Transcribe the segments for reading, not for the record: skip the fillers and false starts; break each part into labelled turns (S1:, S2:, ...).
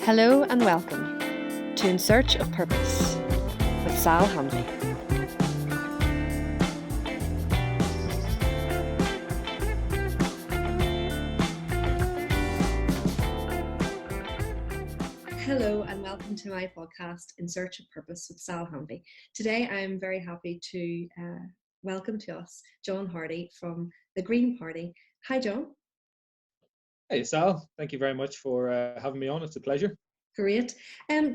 S1: Hello and welcome to In Search of Purpose with Sal Hanvey. Hello and welcome to my podcast In Search of Purpose with Sal Hanvey. Today I am very happy to welcome to us John Hardy from the Green Party. Hi John.
S2: Hey Sal, thank you very much for having me on. It's a pleasure.
S1: Great.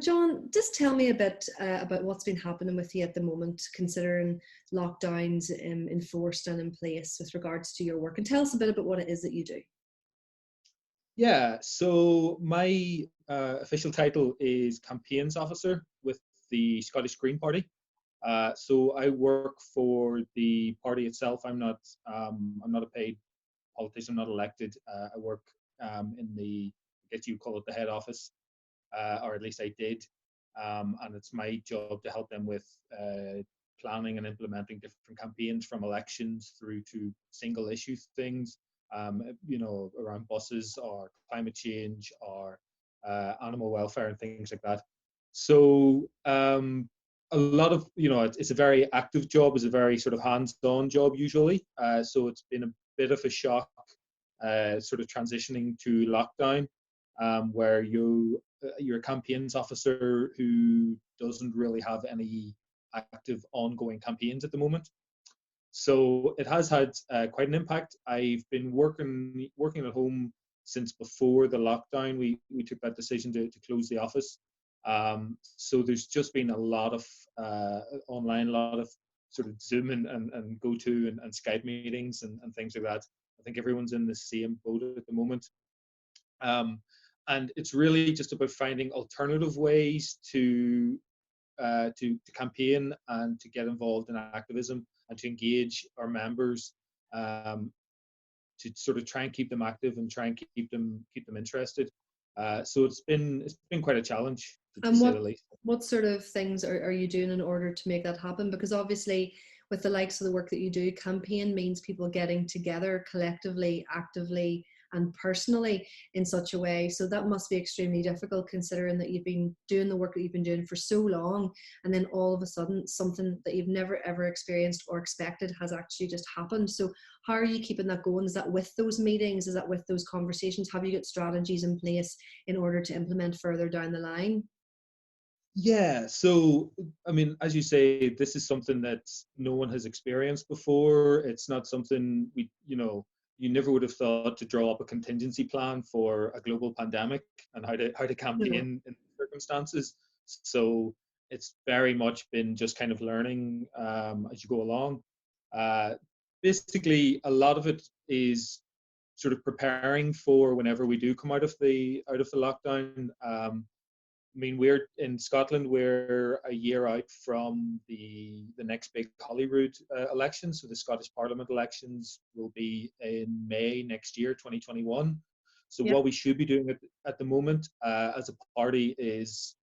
S1: John, just tell me a bit about what's been happening with you at the moment, considering lockdowns enforced and in place with regards to your work, and tell us a bit about what it is that you do.
S2: Yeah, so my official title is Campaigns Officer with the Scottish Green Party. So I work for the party itself. I'm not a paid politician. I'm not elected. I work in the, I guess you call it the head office, or at least I did. And it's my job to help them with planning and implementing different campaigns, from elections through to single issue things, around buses or climate change or animal welfare and things like that. So a lot of, it's a very active job, it's a very sort of hands-on job usually. So it's been a bit of a shock sort of transitioning to lockdown, where you're a campaigns officer who doesn't really have any active ongoing campaigns at the moment. So it has had quite an impact. I've been working at home since before the lockdown. We took that decision to close the office. So there's just been a lot of online, a lot of sort of Zoom and go-to and Skype meetings and things like that. I think everyone's in the same boat at the moment. And it's really just about finding alternative ways to campaign and to get involved in activism and to engage our members, to sort of try and keep them active and try and keep them interested. So it's been quite a challenge, to say the least.
S1: What sort of things are you doing in order to make that happen? Because obviously, with the likes of the work that you do, campaign means people getting together collectively, actively, and personally in such a way. So that must be extremely difficult, considering that you've been doing the work that you've been doing for so long, and then all of a sudden something that you've never ever experienced or expected has actually just happened. So how are you keeping that going? Is that with those meetings? Is that with those conversations? Have you got strategies in place in order to implement further down the line?
S2: Yeah, so I mean, as you say, this is something that no one has experienced before. It's not something you never would have thought to draw up a contingency plan for a global pandemic and how to campaign in circumstances. So it's very much been just kind of learning as you go along. Basically, a lot of it is sort of preparing for whenever we do come out of the lockdown. I mean, we're in Scotland. We're a year out from the next big Holyrood election. So the Scottish Parliament elections will be in May next year, 2021. So what we should be doing at the moment as a party is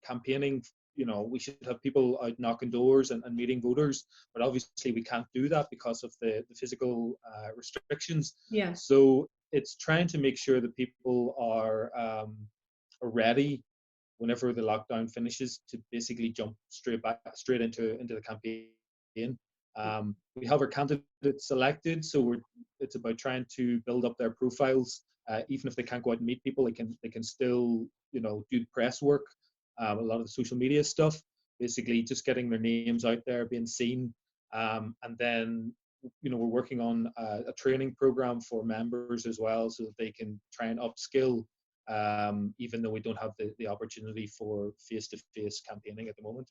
S2: campaigning. We should have people out knocking doors and meeting voters, but obviously we can't do that because of the physical restrictions.
S1: Yeah.
S2: So it's trying to make sure that people are ready whenever the lockdown finishes to basically jump straight into the campaign. We have our candidates selected, so it's about trying to build up their profiles. Even if they can't go out and meet people, they can still do press work, a lot of the social media stuff. Basically, just getting their names out there, being seen, and then we're working on a training program for members as well, so that they can try and upskill. Even though we don't have the opportunity for face-to-face campaigning at the moment.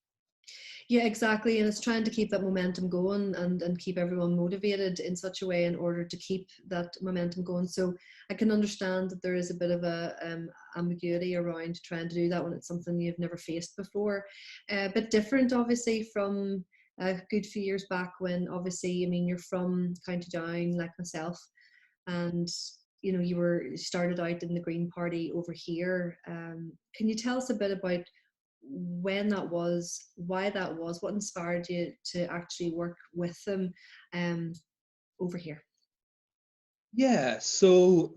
S1: Yeah, exactly. And it's trying to keep that momentum going and keep everyone motivated in such a way in order to keep that momentum going. So I can understand that there is a bit of a ambiguity around trying to do that when it's something you've never faced before. A bit different, obviously, from a good few years back when, obviously, I mean, you're from County Down, like myself, and you started out in the Green Party over here. Can you tell us a bit about when that was, why that was, what inspired you to actually work with them over here?
S2: Yeah, so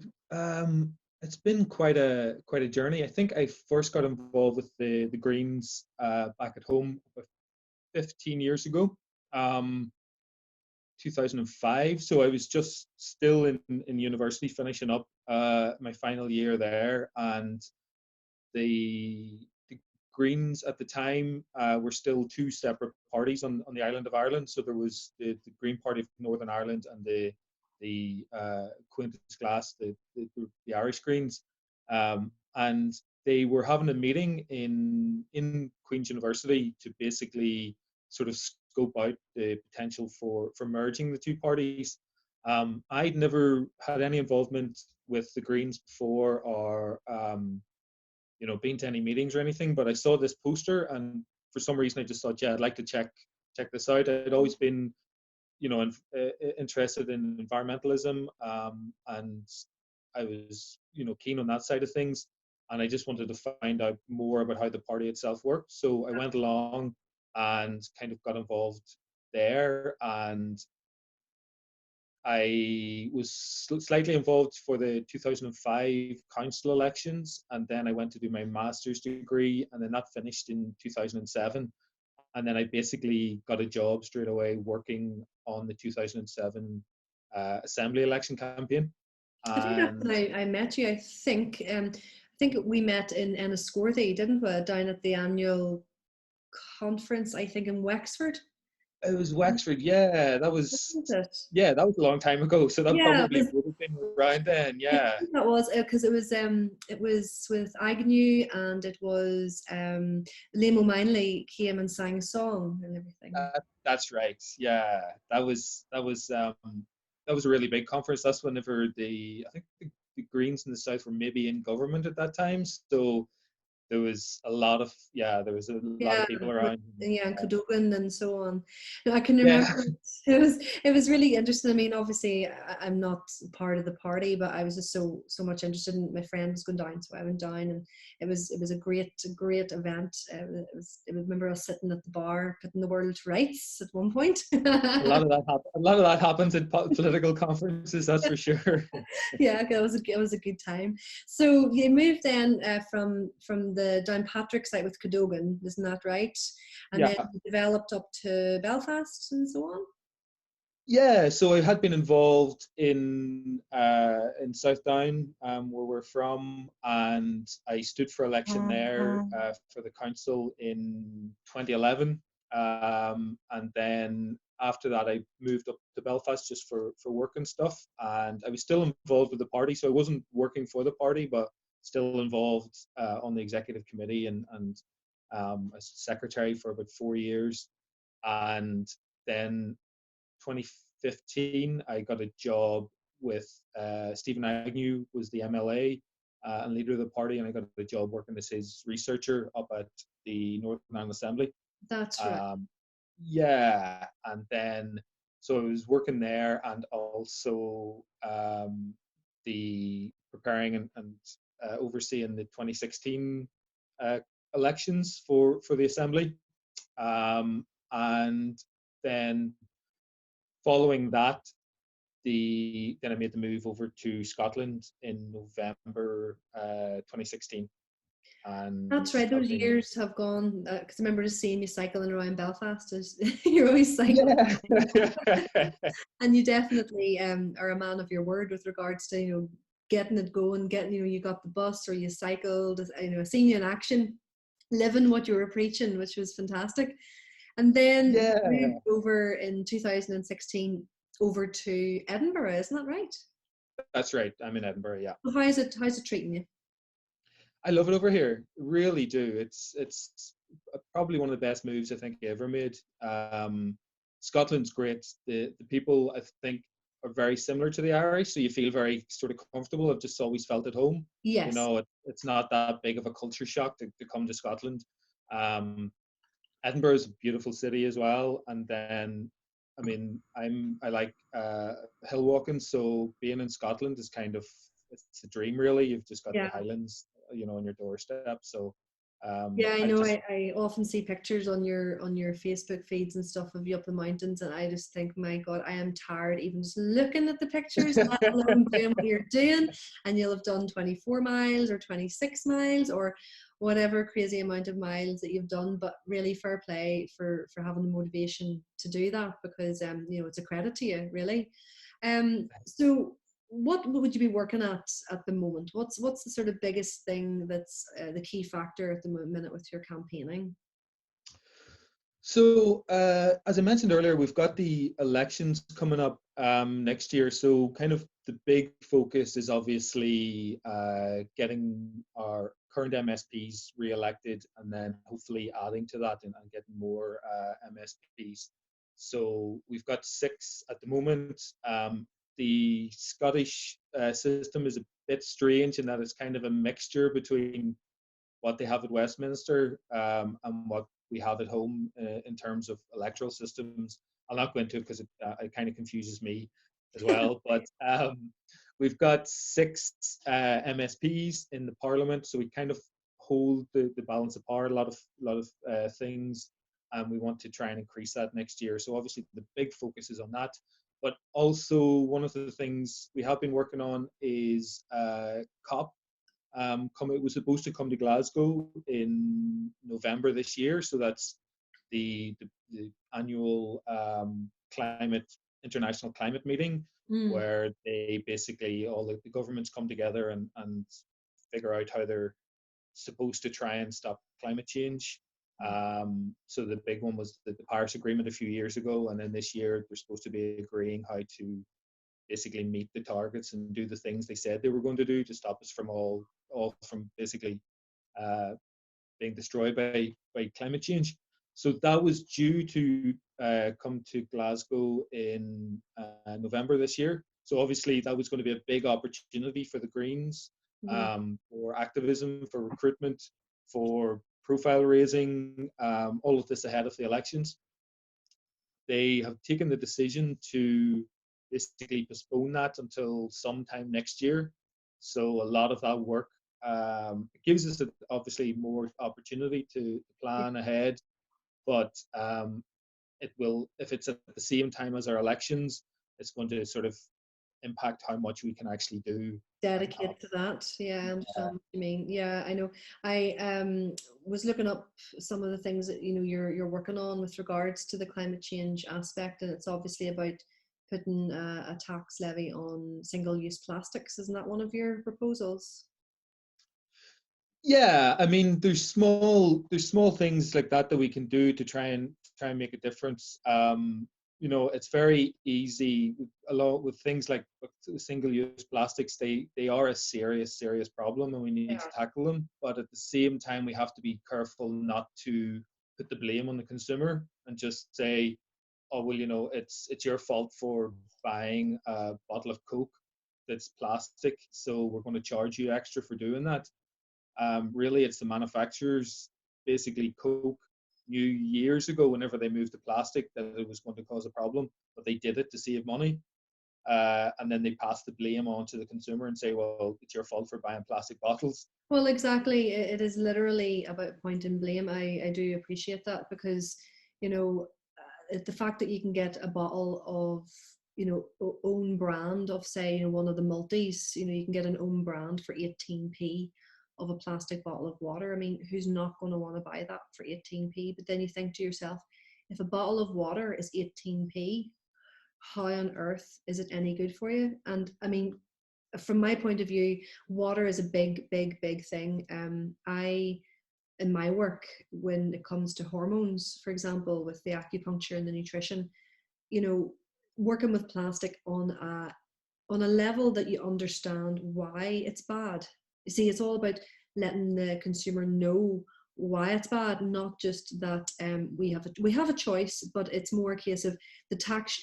S2: It's been quite a journey. I think I first got involved with the Greens back at home about 15 years ago, um, 2005. So I was just still in university, finishing up my final year there, and the Greens at the time were still two separate parties on the island of Ireland. So there was the Green Party of Northern Ireland and the Quintus Glass, the Irish Greens, and they were having a meeting in Queen's University to basically sort of scope out the potential for merging the two parties. I'd never had any involvement with the Greens before, or been to any meetings or anything, but I saw this poster, and for some reason I just thought, yeah, I'd like to check this out. I'd always been, interested in environmentalism, and I was, keen on that side of things, and I just wanted to find out more about how the party itself worked. So I went along and kind of got involved there, and I was slightly involved for the 2005 council elections, and then I went to do my master's degree, and then that finished in 2007. And then I basically got a job straight away working on the 2007 assembly election campaign.
S1: I think that's
S2: And
S1: when I met you. I think we met in Enniscorthy, didn't we? Down at the annual conference, I think in Wexford.
S2: it was Wexford, yeah.
S1: Wasn't it?
S2: That was a long time ago. So that
S1: Yeah,
S2: probably would have been around then,
S1: I
S2: yeah.
S1: think that was because it was with Agnew, and it was Liam O'Minley came and sang a song and everything.
S2: That's right. Yeah, that was a really big conference. That's whenever I think the Greens in the South were maybe in government at that time. So there was a lot
S1: Yeah,
S2: of people around.
S1: yeah, and Cadogan and so on. No, I can
S2: Yeah,
S1: remember it was really interesting. I mean, obviously, I'm not part of the party, but I was just so much interested in. My friend was going down, so I went down, and it was a great event. I remember us sitting at the bar putting the world to rights at one point.
S2: a lot of that happens at political conferences. That's for sure.
S1: Yeah, it was a good time. So you moved then from the Downpatrick site with Cadogan, isn't that right? And then
S2: Yeah.
S1: you developed up to Belfast and so on.
S2: Yeah, so I had been involved in South Down, where we're from, and I stood for election there for the council in 2011, and then after that I moved up to Belfast just for work and stuff, and I was still involved with the party, so I wasn't working for the party, but still involved on the executive committee and as secretary for about 4 years, and then 2015, I got a job with Stephen Agnew was the MLA and leader of the party, and I got a job working as his researcher up at the Northern Ireland Assembly.
S1: That's right.
S2: Yeah, and then so I was working there, and also the preparing and overseeing the 2016 uh, elections for the assembly, and then following that, then I made the move over to Scotland in November 2016, and
S1: That's right.
S2: I've
S1: Those
S2: been
S1: years have gone because I remember just seeing you cycling around Belfast. You're always cycling,
S2: yeah.
S1: and you definitely are a man of your word with regards to getting it going, getting you got the bus or you cycled. Seeing you in action, living what you were preaching, which was fantastic. And then you
S2: Yeah,
S1: moved over in 2016 over to Edinburgh, isn't that right?
S2: that's right. I'm in Edinburgh. Yeah,
S1: So how's it treating you?
S2: I love it over here. Really do. It's probably one of the best moves I think I ever made. Scotland's great. The people I think are very similar to the Irish, so you feel very sort of comfortable. I've just always felt at home.
S1: Yes.
S2: It's not that big of a culture shock to come to Scotland. Um, Edinburgh is a beautiful city as well, and then I mean I like hill walking, so being in Scotland is kind of it's a dream really. You've just got the
S1: Yeah.
S2: Highlands, on your doorstep. So
S1: Yeah, I
S2: I
S1: know.
S2: just
S1: I often see pictures on your Facebook feeds and stuff of you up the mountains, and I just think, my God, I am tired even just looking at the pictures, let alone doing what you're doing. And you'll have done 24 miles or 26 miles or whatever crazy amount of miles that you've done. But really, fair play for having the motivation to do that, because it's a credit to you, really. So what would you be working at the moment? What's the sort of biggest thing that's the key factor at the minute with your campaigning?
S2: So, as I mentioned earlier, we've got the elections coming up next year. So, kind of the big focus is obviously getting our current MSPs re-elected, and then hopefully adding to that and getting more MSPs. So, we've got 6 at the moment. The Scottish system is a bit strange in that it's kind of a mixture between what they have at Westminster and what we have at home in terms of electoral systems. I'll not go into it because it kind of confuses me as well. But we've got 6 MSPs in the Parliament, so we kind of hold the balance of power. A lot of things, and we want to try and increase that next year. So obviously the big focus is on that. But also one of the things we have been working on is COP. It was supposed to come to Glasgow in November this year, so that's the annual international climate meeting,
S1: Mm.
S2: where they basically all the governments come together and figure out how they're supposed to try and stop climate change. So the big one was the Paris Agreement a few years ago, and then this year they're supposed to be agreeing how to basically meet the targets and do the things they said they were going to do to stop us from all from basically uh, being destroyed by climate change. So that was due to come to Glasgow in November this year. So obviously that was going to be a big opportunity for the Greens,
S1: Mhm.
S2: for activism, for recruitment, for profile raising, all of this ahead of the elections. They have taken the decision to basically postpone that until sometime next year. So a lot of that work it gives us obviously more opportunity to plan ahead, but it will, if it's at the same time as our elections, it's going to sort of impact how much we can actually do at
S1: Dedicate
S2: COP.
S1: to that. Yeah, I
S2: Yeah.
S1: understand what you mean. Yeah, I know. I was looking up some of the things that you're working on with regards to the climate change aspect, and it's obviously about putting a tax levy on single-use plastics. Isn't that one of your proposals?
S2: Yeah, I mean, there's small things like that that we can do to try and make a difference. It's very easy. Along with things like single-use plastics, they are a serious problem, and we need to
S1: Yeah,
S2: tackle them. But at the same time, we have to be careful not to put the blame on the consumer and just say, "Oh, well, it's your fault for buying a bottle of Coke that's plastic, so we're going to charge you extra for doing that." Really, it's the manufacturers. Basically, Coke knew years ago, whenever they moved to plastic, that it was going to cause a problem, but they did it to save money. And then they pass the blame on to the consumer and say, well, it's your fault for buying plastic bottles.
S1: well, exactly. It is literally about point and blame. I do appreciate that, because you know the fact that you can get a bottle of own brand of, say, one of the multis, you can get an own brand for 18p of a plastic bottle of water. I mean, who's not going to want to buy that for 18p? But then you think to yourself, if a bottle of water is 18p, how on earth is it any good for you? And I mean, from my point of view, water is a big thing. I in my work, when it comes to hormones, for example, with the acupuncture and the nutrition, you know, working with plastic on a level that you understand why it's bad. You see, it's all about letting the consumer know why it's bad, not just that we have a choice, but it's more a case of the tax.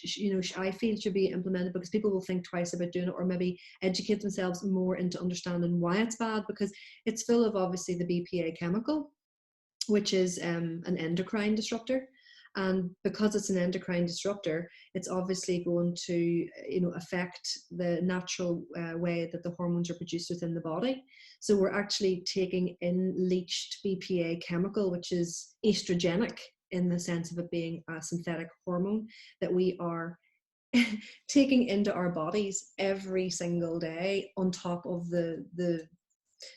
S1: I feel should be implemented because people will think twice about doing it, or maybe educate themselves more into understanding why it's bad, because it's full of obviously the BPA chemical, which is an endocrine disruptor. And because it's an endocrine disruptor, it's obviously going to, affect the natural way that the hormones are produced within the body. So we're actually taking in leached BPA chemical, which is estrogenic in the sense of it being a synthetic hormone that we are taking into our bodies every single day on top of the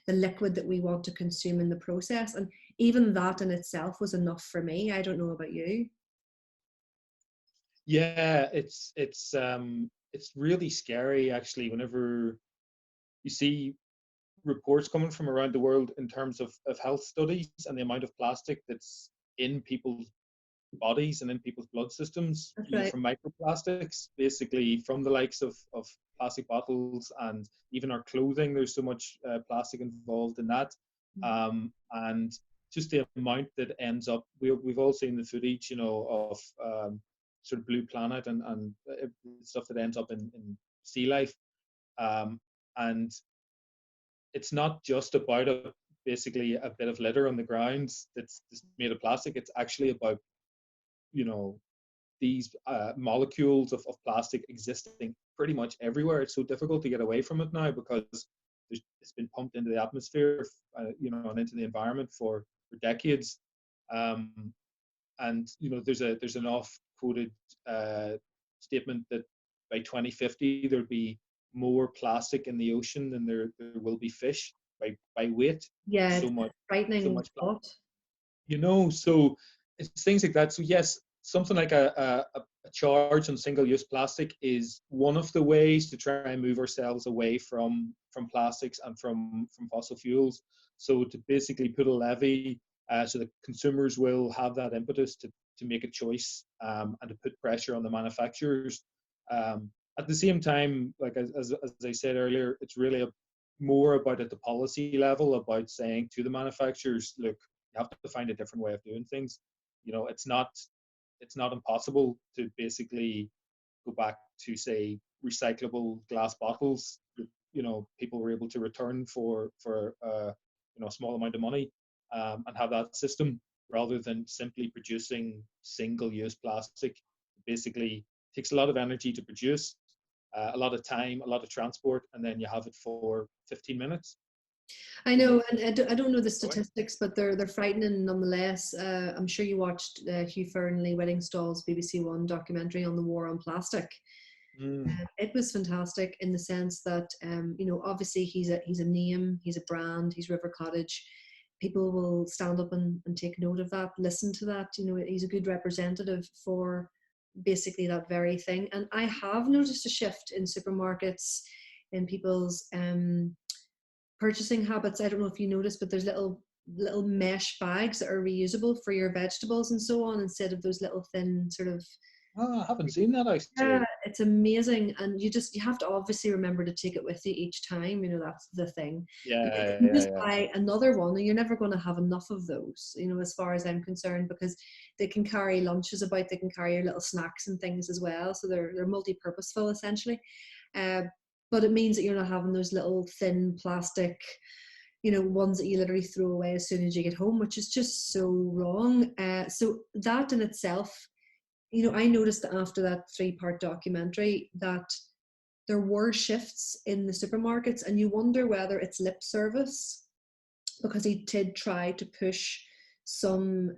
S1: liquid that we want to consume in the process. And even that in itself was enough for me. I don't know about you.
S2: Yeah, it's really scary actually whenever you see reports coming from around the world in terms of health studies and the amount of plastic that's in people's bodies and in people's blood systems,
S1: That's right.
S2: from microplastics, basically from the likes of plastic bottles and even our clothing. There's so much plastic involved in that. And just the amount that ends up, we've all seen the footage, of sort of Blue Planet and stuff that ends up in sea life. And it's not just about basically a bit of litter on the ground that's made of plastic. It's actually about, these molecules of plastic existing pretty much everywhere. It's so difficult to get away from it now because it's been pumped into the atmosphere, and into the environment for decades. And there's an oft-quoted statement that by 2050 there'll be more plastic in the ocean than there will be fish by weight.
S1: Yeah,
S2: So
S1: it's
S2: much, so
S1: frightening
S2: much
S1: thought.
S2: so it's things like that. So yes, something like a charge on single-use plastic is one of the ways to try and move ourselves away from plastics and from fossil fuels. So to basically put a levy, so that consumers will have that impetus to make a choice, and to put pressure on the manufacturers. At the same time, like as I said earlier, it's really more about at the policy level, about saying to the manufacturers, look, you have to find a different way of doing things. It's not impossible to basically go back to, say, recyclable glass bottles that people were able to return for a small amount of money, and have that system rather than simply producing single-use plastic. It basically takes a lot of energy to produce, a lot of time, a lot of transport, and then you have it for 15 minutes.
S1: I know, and I don't know the
S2: Away.
S1: statistics, but they're frightening nonetheless. I'm sure you watched Hugh Fearnley Whittingstall's BBC One documentary on the war on plastic. It was fantastic in the sense that obviously he's a name, he's a brand, he's River Cottage. People will stand up and take note of that, listen to that. He's a good representative for basically that very thing. And I have noticed a shift in supermarkets, in people's purchasing habits. I don't know if you noticed, but there's little mesh bags that are reusable for your vegetables and so on, instead of those little thin sort of.
S2: Oh, I haven't seen that actually.
S1: Yeah, it's amazing, and you have to obviously remember to take it with you each time. That's the thing.
S2: Yeah,
S1: You just
S2: yeah.
S1: buy another one, and you're never going to have enough of those. As far as I'm concerned, because they can carry lunches about, they can carry your little snacks and things as well. So they're multi-purposeful essentially. But it means that you're not having those little thin plastic, ones that you literally throw away as soon as you get home, which is just so wrong. So that in itself, I noticed that after that 3-part documentary that there were shifts in the supermarkets, and you wonder whether it's lip service, because he did try to push some,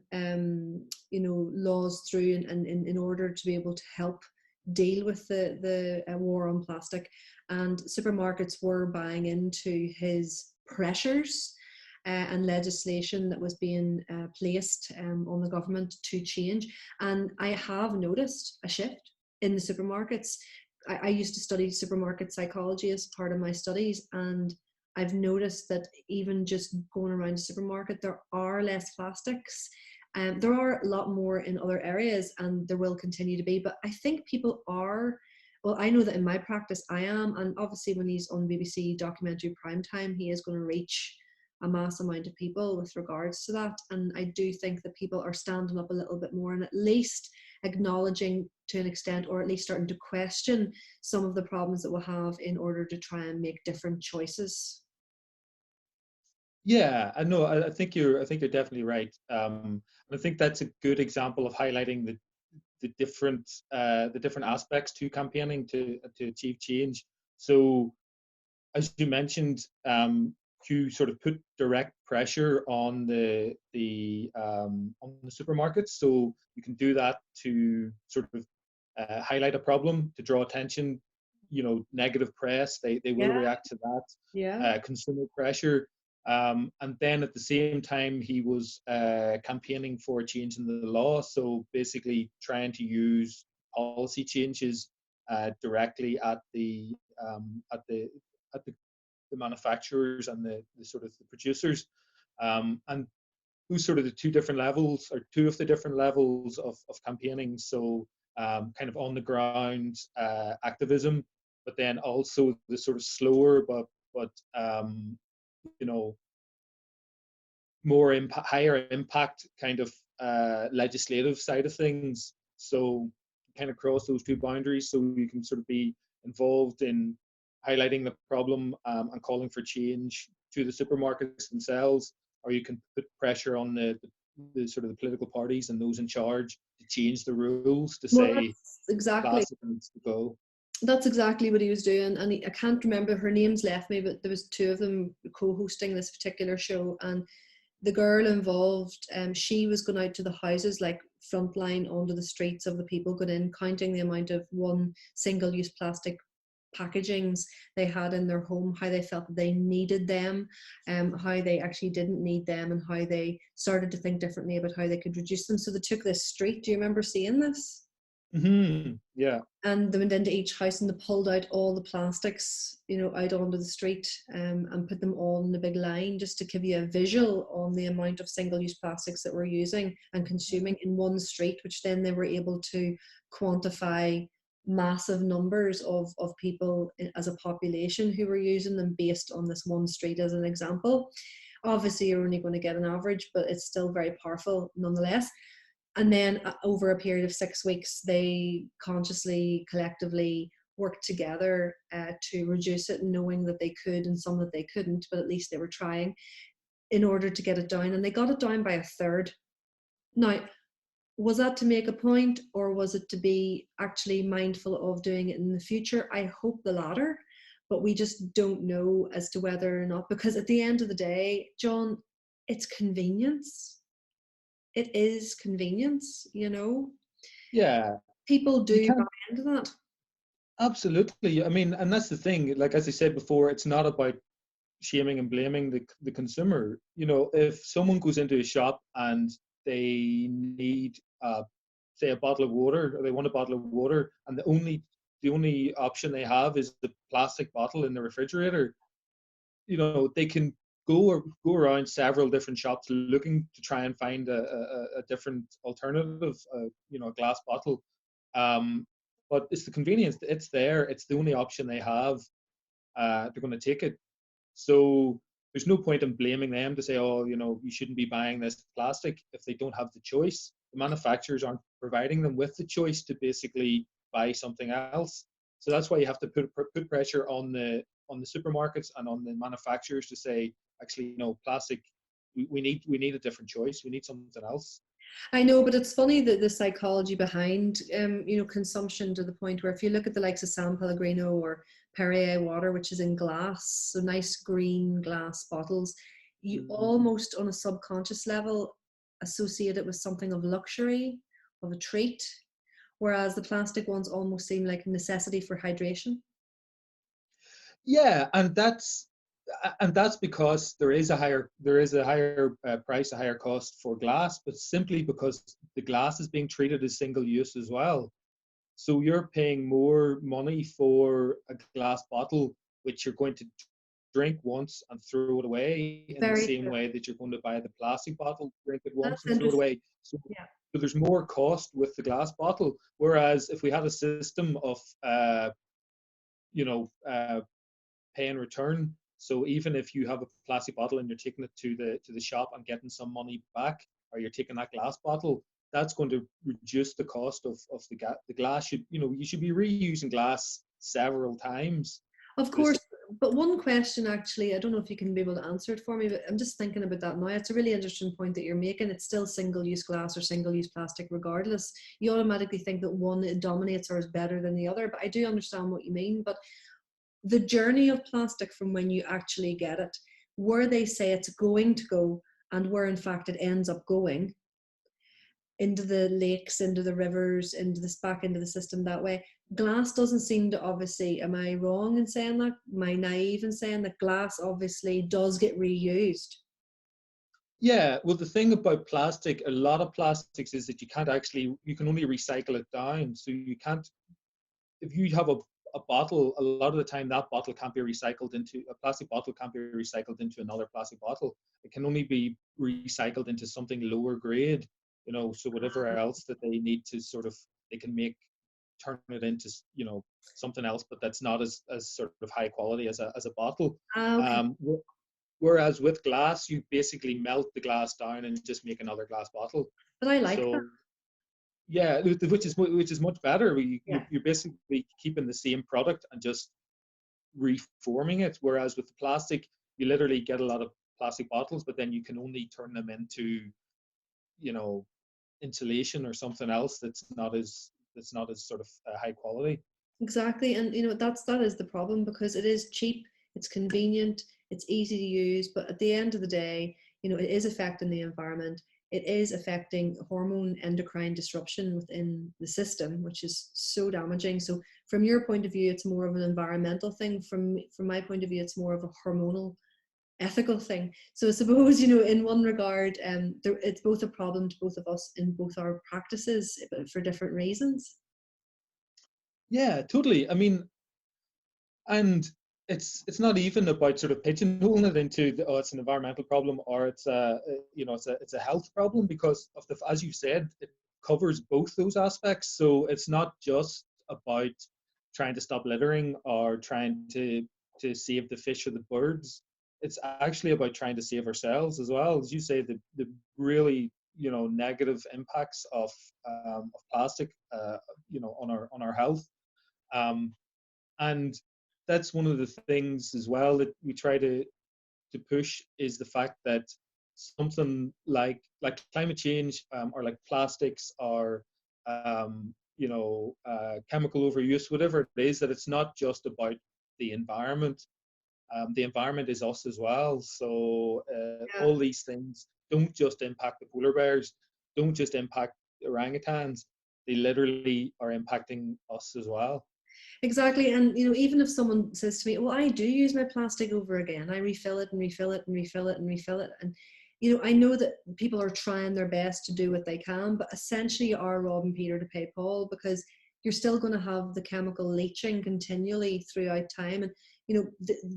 S1: laws through in order to be able to help deal with the war on plastic, and supermarkets were buying into his pressures and legislation that was being placed on the government to change. And I have noticed a shift in the supermarkets. I used to study supermarket psychology as part of my studies, and I've noticed that even just going around a supermarket, there are less plastics. There are a lot more in other areas, and there will continue to be. But I think people are, well, I know that in my practice I am, and obviously when he's on BBC documentary primetime, he is going to reach a mass amount of people with regards to that. And I do think that people are standing up a little bit more and at least acknowledging to an extent, or at least starting to question some of the problems that we'll have in order to try and make different choices.
S2: Yeah, I know. I think you're definitely right. And I think that's a good example of highlighting the different aspects to campaigning to achieve change. So, as you mentioned, you sort of put direct pressure on the supermarkets. So you can do that to sort of highlight a problem, to draw attention. Negative press. They will
S1: Yeah,
S2: react to that.
S1: yeah.
S2: Consumer pressure. And then at the same time, he was campaigning for a change in the law. So basically, trying to use policy changes directly at the manufacturers and the sort of the producers. And those sort of the two different levels, or two of the different levels of campaigning. So kind of on the ground activism, but then also the sort of slower but you know higher impact kind of legislative side of things. So kind of cross those two boundaries, so you can sort of be involved in highlighting the problem and calling for change to the supermarkets themselves, or you can put pressure on the sort of the political parties and those in charge to change the rules to
S1: Well,
S2: say
S1: that's exactly
S2: plastic needs to go.
S1: that's exactly what he was doing, and I can't remember, her name's left me, but there was two of them co-hosting this particular show, and the girl involved, she was going out to the houses, like frontline onto the streets of the people going in, counting the amount of one single-use plastic packagings they had in their home, how they felt that they needed them, how they actually didn't need them, and how they started to think differently about how they could reduce them. So they took this street. Do you remember seeing this?
S2: Yeah.
S1: And they went into each house and they pulled out all the plastics, out onto the street, and put them all in a big line, just to give you a visual on the amount of single-use plastics that we're using and consuming in one street, which then they were able to quantify massive numbers of people as a population who were using them based on this one street as an example. Obviously, you're only going to get an average, but it's still very powerful nonetheless. And then over a period of 6 weeks, they consciously, collectively worked together to reduce it, knowing that they could and some that they couldn't, but at least they were trying in order to get it down. And they got it down by a third. Now, was that to make a point, or was it to be actually mindful of doing it in the future? I hope the latter, but we just don't know as to whether or not, because at the end of the day, John, it's convenience. It is convenience.
S2: Yeah,
S1: People
S2: you
S1: do buy
S2: can't.
S1: into that.
S2: Absolutely. I mean, and that's the thing. Like, as I said before, it's not about shaming and blaming the consumer. If someone goes into a shop and they need, say, a bottle of water, or they want a bottle of water, and the only option they have is the plastic bottle in the refrigerator, they can go around several different shops looking to try and find a different alternative, a glass bottle. Um, but it's the convenience. It's there. It's the only option they have. They're going to take it. So there's no point in blaming them to say, oh, you shouldn't be buying this plastic if they don't have the choice. The manufacturers aren't providing them with the choice to basically buy something else. So that's why you have to put pressure on the supermarkets and on the manufacturers to say, actually, no, plastic. We need a different choice. We need something else.
S1: I know, but it's funny that the psychology behind consumption, to the point where if you look at the likes of San Pellegrino or Perrier water, which is in glass, so nice green glass bottles, you almost on a subconscious level associate it with something of luxury, of a treat, whereas the plastic ones almost seem like a necessity for hydration.
S2: Yeah, and that's because there is a higher price, a higher cost for glass, but simply because the glass is being treated as single use as well. So you're paying more money for a glass bottle, which you're going to drink once and throw it away, in the
S1: Very
S2: same
S1: true.
S2: way that you're going to buy the plastic bottle, drink it once
S1: That's
S2: and throw it
S1: interesting.
S2: away. So,
S1: Yeah.
S2: so there's more cost with the glass bottle. Whereas if we had a system of, you know, uh, pay and return. So even if you have a plastic bottle and you're taking it to the shop and getting some money back, or you're taking that glass bottle, that's going to reduce the cost of the glass. You should be reusing glass several times.
S1: Of
S2: But it's
S1: course, But one question, actually, I don't know if you can be able to answer it for me, but I'm just thinking about that now. It's a really interesting point that you're making. It's still single-use glass or single-use plastic regardless. You automatically think that one dominates or is better than the other, but I do understand what you mean. But the journey of plastic from when you actually get it, where they say it's going to go and where in fact it ends up going, into the lakes, into the rivers, into this back into the system that way. Glass doesn't seem to, obviously, am I wrong in saying that? Am I naive in saying that glass obviously does get reused?
S2: Yeah, well, the thing about plastic, a lot of plastics is that you can only recycle it down. So you can't, if you have a bottle, a lot of the time that bottle can't be recycled into, a plastic bottle can't be recycled into another plastic bottle. It can only be recycled into something lower grade, so whatever else that they need to sort of, they can turn it into, something else, but that's not as sort of high quality as a bottle.
S1: Okay.
S2: Um, Whereas with glass, you basically melt the glass down and just make another glass bottle.
S1: But I like that.
S2: So yeah, which is much better.
S1: Yeah.
S2: You're basically keeping the same product and just reforming it. Whereas with the plastic, you literally get a lot of plastic bottles, but then you can only turn them into, you know, insulation or something else that's not as sort of high quality.
S1: Exactly. And that is the problem, because it is cheap, it's convenient, it's easy to use, but at the end of the day, it is affecting the environment. It is affecting hormone endocrine disruption within the system, which is so damaging. So from your point of view, it's more of an environmental thing. From my point of view, it's more of a hormonal ethical thing. So I suppose, in one regard, it's both a problem to both of us in both our practices, but for different reasons.
S2: Yeah, totally. I mean, and it's not even about sort of pigeonholing it into it's an environmental problem, or it's a health problem, because of the, as you said, it covers both those aspects. So it's not just about trying to stop littering or trying to save the fish or the birds. It's actually about trying to save ourselves as well. As you say, the really negative impacts of plastic on our health. um, and that's one of the things as well that we try to push, is the fact that something like climate change, or like plastics, or chemical overuse, whatever it is, that it's not just about the environment. The environment is us as well. So
S1: Yeah.
S2: all these things don't just impact the polar bears, don't just impact orangutans. They literally are impacting us as well.
S1: Exactly. And even if someone says to me, well, I do use my plastic over again, I refill it and refill it and refill it and refill it. And I know that people are trying their best to do what they can, but essentially you are robbing Peter to pay Paul, because you're still going to have the chemical leaching continually throughout time. And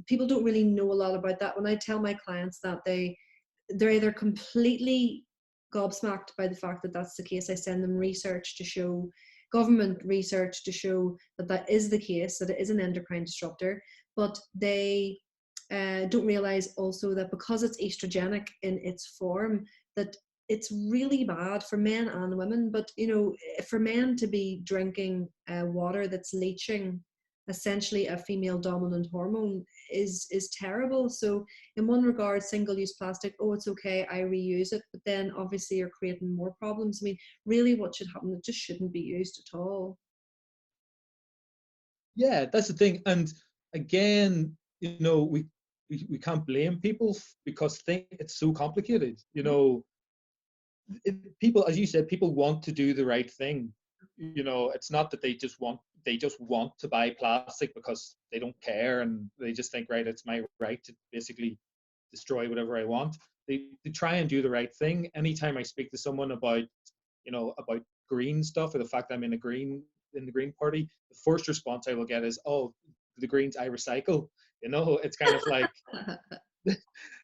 S1: people don't really know a lot about that. When I tell my clients that, they're either completely gobsmacked by the fact that that's the case. I send them research to show, government research to show that that is the case, that it is an endocrine disruptor, but they don't realize also that because it's estrogenic in its form, that it's really bad for men and women. But for men to be drinking water that's leaching essentially a female dominant hormone is terrible. So in one regard, single-use plastic, oh, it's okay, I reuse it, but then obviously you're creating more problems. I mean, really what should happen, it just shouldn't be used at all.
S2: Yeah, that's the thing. And again, we can't blame people, because it's so complicated. People, as you said, people want to do the right thing. It's not that they just want to buy plastic because they don't care, and they just think, right, it's my right to basically destroy whatever I want. They try and do the right thing. Anytime I speak to someone about green stuff, or the fact I'm in the Green Party, the first response I will get is, "Oh, the Greens, I recycle." It's kind of like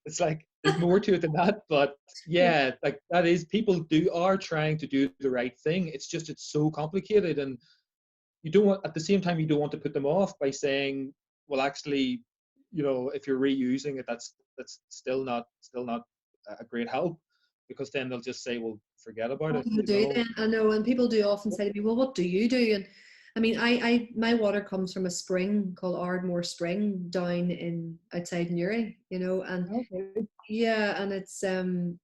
S2: it's like there's more to it than that. But yeah, like that is, people are trying to do the right thing. It's just it's so complicated, and you don't want, at the same time, you don't want to put them off by saying, well, actually, if you're reusing it, that's still not a great help, because then they'll just say, well, forget about
S1: What
S2: it.
S1: do you do then? I know, and people do often say to me, well, what do you do? And I mean, my water comes from a spring called Ardmore Spring down in outside Newry, you know, and
S2: Okay.
S1: yeah, and it's in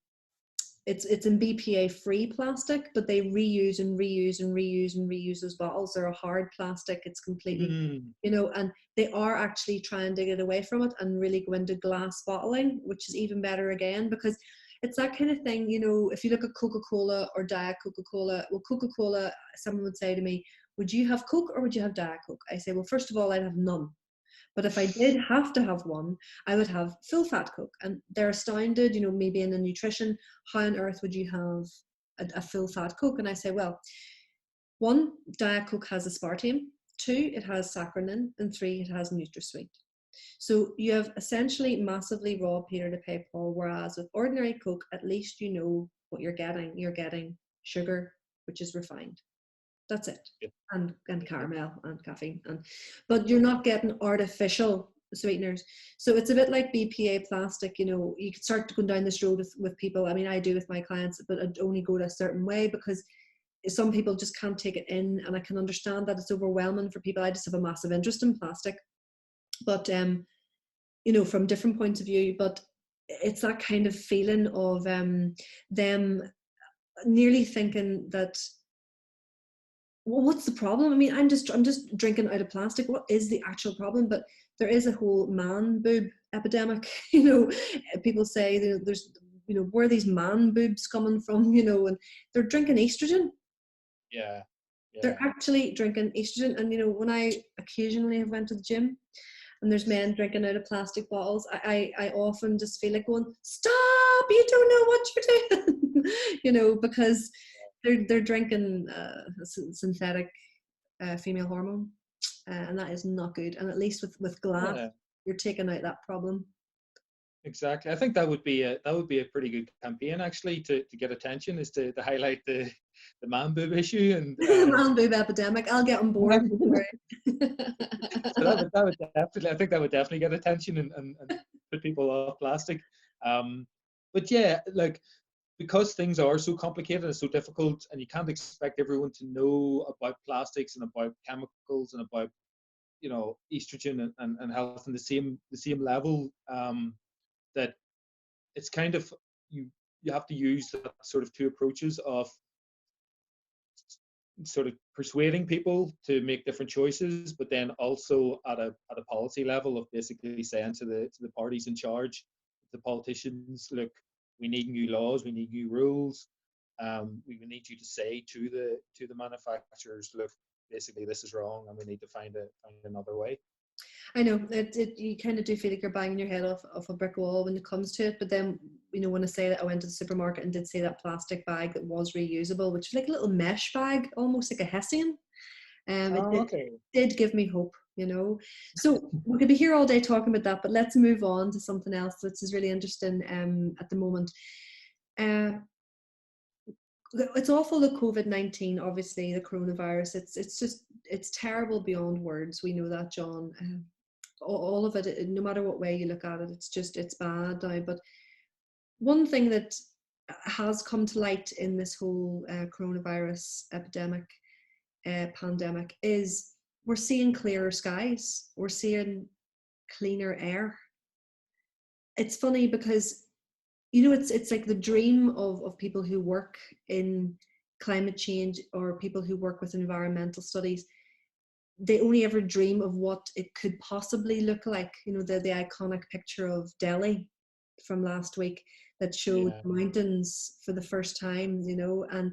S1: BPA free plastic, but they reuse and reuse and reuse and reuse those bottles. They're a hard plastic. It's completely,
S2: Mm,
S1: you know, and they are actually trying to get away from it and really go into glass bottling, which is even better again, because it's that kind of thing, you know, if you look at Coca-Cola or Diet Coca-Cola, well, Coca-Cola, someone would say to me, would you have Coke or would you have Diet Coke? I say, well, first of all, I'd have none. But if I did have to have one, I would have full fat Coke. And they're astounded, you know, maybe in the nutrition, how on earth would you have a full fat Coke? And I say, well, one, Diet Coke has aspartame. Two, it has saccharin. And three, it has NutraSweet. So you have essentially massively raw Peter to pay Paul, whereas with ordinary Coke, at least you know what you're getting. You're getting sugar, which is refined. That's it.
S2: yeah.
S1: And caramel and caffeine. But you're not getting artificial sweeteners. So it's a bit like BPA plastic, you know, you can start going down this road with people. I mean, I do with my clients, but I only go to a certain way because some people just can't take it in. And I can understand that it's overwhelming for people. I just have a massive interest in plastic. But you know, from different points of view, but it's that kind of feeling of them nearly thinking that, well, what's the problem? I mean, I'm just drinking out of plastic. What is the actual problem? But there is a whole man boob epidemic. You know, people say there's, you know, where are these man boobs coming from? You know, and they're drinking estrogen.
S2: Yeah.
S1: They're
S2: Yeah.
S1: actually drinking estrogen. And you know, when I occasionally have went to the gym and there's men drinking out of plastic bottles, I often just feel like going, stop! You don't know what you're doing. You know, because they're drinking synthetic female hormone, and that is not good. And at least with glass,
S2: Yeah.
S1: you're taking out that problem.
S2: Exactly. I think that would be a pretty good campaign actually to get attention, is to highlight the man boob issue and
S1: Man boob epidemic. I'll get on board. Don't worry.
S2: so that would definitely, I think that would definitely get attention and put people off plastic. But yeah, like, because things are so complicated and so difficult, and you can't expect everyone to know about plastics and about chemicals and about, you know, estrogen and health in the same level, that it's kind of, you you have to use that sort of two approaches of sort of persuading people to make different choices, but then also at a policy level of basically saying to the parties in charge, the politicians, look, we need new laws, we need new rules. We need you to say to the manufacturers, look, basically this is wrong, and we need to find another way.
S1: I know you kind of do feel like you're banging your head off a brick wall when it comes to it. But then, you know, when I say that I went to the supermarket and did see that plastic bag that was reusable, which was like a little mesh bag, almost like a Hessian,
S2: Oh,
S1: it
S2: okay.
S1: did give me hope, you know. So we could be here all day talking about that, but let's move on to something else that is really interesting at the moment. Uh, it's awful, the COVID-19, obviously the coronavirus. It's terrible beyond words. We know that, John. All of it, no matter what way you look at it, it's bad now. But one thing that has come to light in this whole coronavirus epidemic, pandemic, is we're seeing clearer skies, we're seeing cleaner air. It's funny because, you know, it's like the dream of people who work in climate change or people who work with environmental studies. They only ever dream of what it could possibly look like. You know, the iconic picture of Delhi from last week that showed
S2: Yeah.
S1: mountains for the first time, you know, and,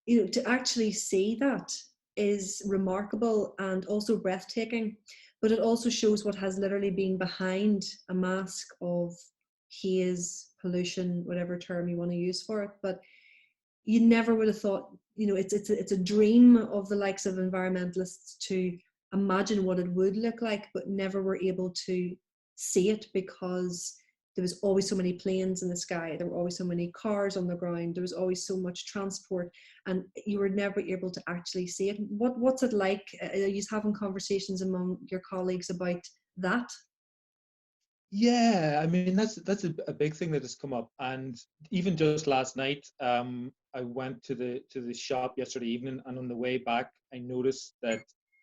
S1: you know, to actually see that is remarkable and also breathtaking. But it also shows what has literally been behind a mask of haze, pollution, whatever term you want to use for it. But you never would have thought, you know, it's a dream of the likes of environmentalists to imagine what it would look like, but never were able to see it because there was always so many planes in the sky, there were always so many cars on the ground, there was always so much transport, and you were never able to actually see it. What's it like? Are you having conversations among your colleagues about that?
S2: Yeah, I mean, that's a big thing that has come up, and even just last night, I went to the shop yesterday evening, and on the way back, I noticed that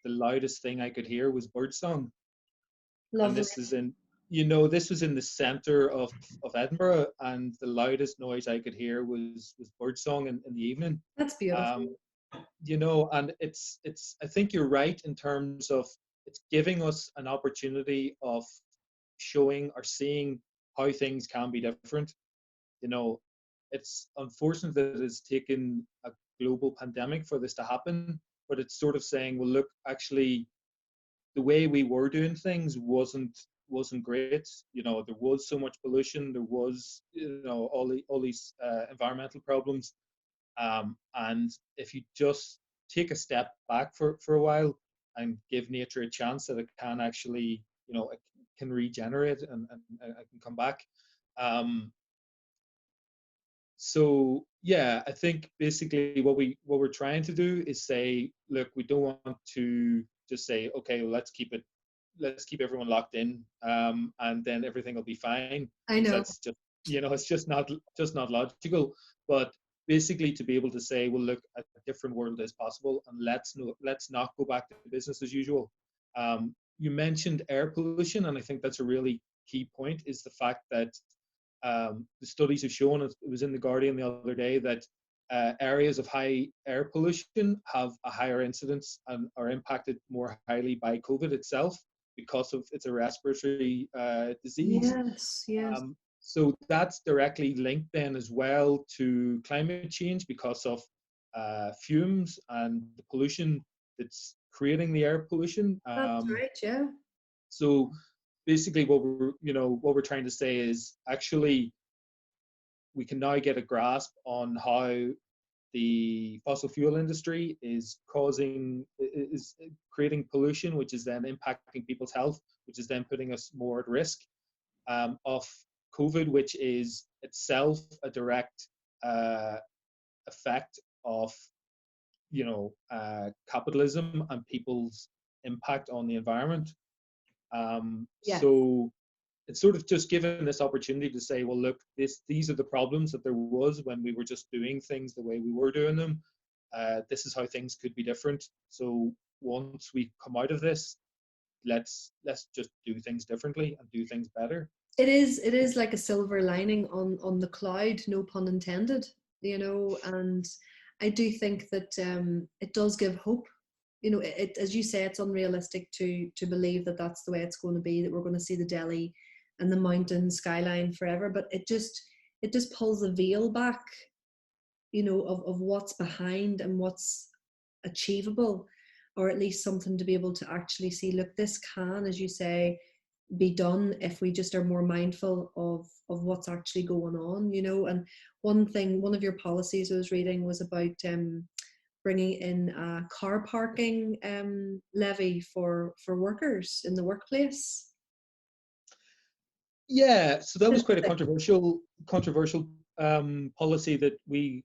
S2: the loudest thing I could hear was birdsong. And
S1: Lovely.
S2: this is in, this was in the center of Edinburgh, and the loudest noise I could hear was birdsong in the evening.
S1: That's beautiful.
S2: Um, and it's I think you're right in terms of it's giving us an opportunity of showing or seeing how things can be different. It's unfortunate that it's taken a global pandemic for this to happen, but it's sort of saying, well, look, actually, the way we were doing things wasn't great. There was so much pollution, there was all these environmental problems, and if you just take a step back for a while and give nature a chance that it can actually, it can regenerate and it can come back. So yeah, I think basically what we're trying to do is say, look, we don't want to just say, okay, well, let's keep everyone locked in, and then everything will be fine,
S1: I
S2: because
S1: know.
S2: that's just it's just not logical. But basically to be able to say, well, look, a different world is possible, and let's not go back to business as usual. You mentioned air pollution, and I think that's a really key point, is the fact that the studies have shown, it was in the Guardian the other day, that areas of high air pollution have a higher incidence and are impacted more highly by COVID itself, because of it's a respiratory disease.
S1: Yes, yes.
S2: So that's directly linked then as well to climate change, because of fumes and the pollution that's creating the air pollution.
S1: That's right, yeah.
S2: So basically what we're trying to say is, actually, we can now get a grasp on how the fossil fuel industry is creating pollution, which is then impacting people's health, which is then putting us more at risk of COVID, which is itself a direct effect of capitalism and people's impact on the environment.
S1: Yeah.
S2: So it's sort of just given this opportunity to say, well, look, these are the problems that there was when we were just doing things the way we were doing them. This is how things could be different. So once we come out of this, let's just do things differently and do things better.
S1: It is like a silver lining on the cloud, no pun intended, and I do think that it does give hope. As you say, it's unrealistic to believe that that's the way it's going to be, that we're going to see the Delhi and the mountain skyline forever, but it just pulls the veil back, of what's behind and what's achievable, or at least something to be able to actually see, look, this can, as you say, be done if we just are more mindful of what's actually going on. And one of your policies I was reading was about bringing in a car parking levy for workers in the workplace.
S2: Yeah, so that was quite a
S1: Interesting.
S2: controversial policy that we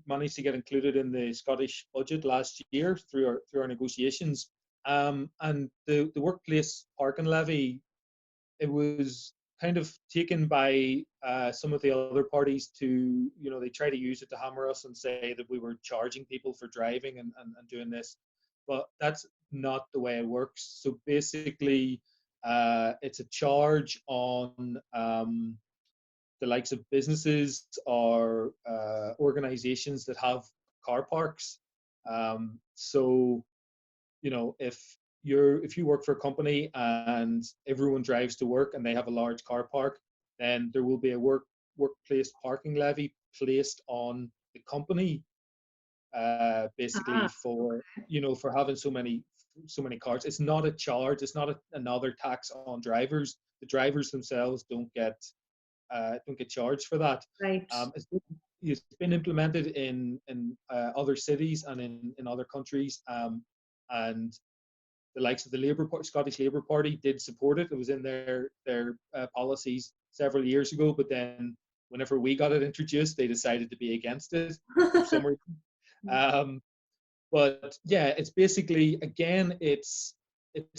S2: managed to get included in the Scottish budget last year through our negotiations. And the workplace parking levy, it was kind of taken by some of the other parties to, they try to use it to hammer us and say that we were charging people for driving and doing this. But that's not the way it works. So basically, it's a charge on the likes of businesses or organizations that have car parks. So, if you work for a company and everyone drives to work and they have a large car park, then there will be a workplace parking levy placed on the company, basically
S1: Ah,
S2: for having so many cars. It's not a charge. It's not another tax on drivers. The drivers themselves don't get charged for that.
S1: right.
S2: It's been implemented in other cities and in other countries, and the likes of the Scottish Labour Party did support it. It was in their policies several years ago, but then whenever we got it introduced, they decided to be against it for some reason. But yeah, it's basically, again, it's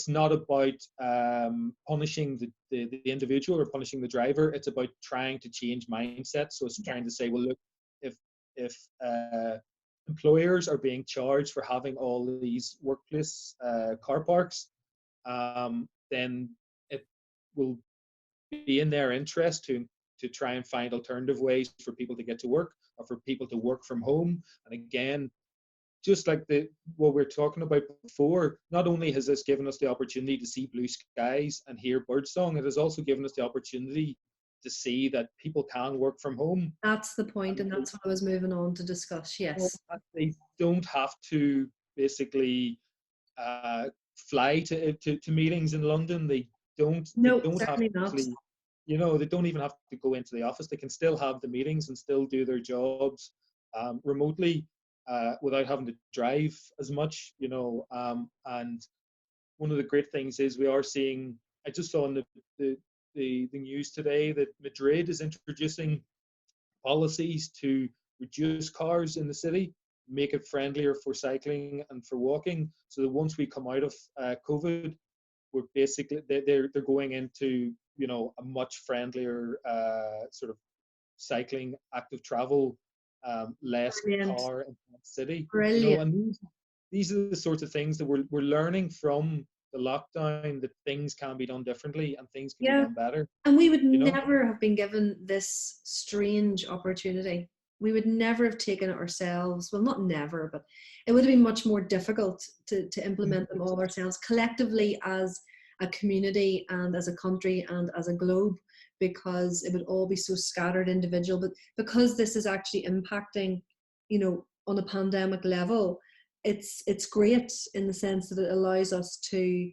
S2: not about punishing the individual or punishing the driver. It's about trying to change mindsets. So it's trying to say, well, look, if employers are being charged for having all these workplace car parks, then it will be in their interest to try and find alternative ways for people to get to work, or for people to work from home. And again, just like what we're talking about before, not only has this given us the opportunity to see blue skies and hear birdsong, it has also given us the opportunity to see that people can work from home.
S1: That's the point, and that's what I was moving on to discuss. Yes.
S2: They don't have to basically fly to meetings in London. They
S1: No,
S2: don't have
S1: certainly
S2: to
S1: not.
S2: actually, they don't even have to go into the office. They can still have the meetings and still do their jobs remotely, without having to drive as much. And one of the great things is we are seeing. I just saw in the news today that Madrid is introducing policies to reduce cars in the city, make it friendlier for cycling and for walking, so that once we come out of COVID, we're basically they're going into a much friendlier sort of cycling, active travel, less
S1: Brilliant.
S2: car in the city.
S1: Brilliant.
S2: And these are the sorts of things that we're learning from the lockdown, that things can be done differently and things can be
S1: Yeah.
S2: done better.
S1: And we would
S2: You know.
S1: never have been given this strange opportunity. We would never have taken it ourselves. Well, not never, but it would have been much more difficult to implement them all ourselves collectively as a community and as a country and as a globe, because it would all be so scattered individual. But because this is actually impacting, on a pandemic level, it's great in the sense that it allows us to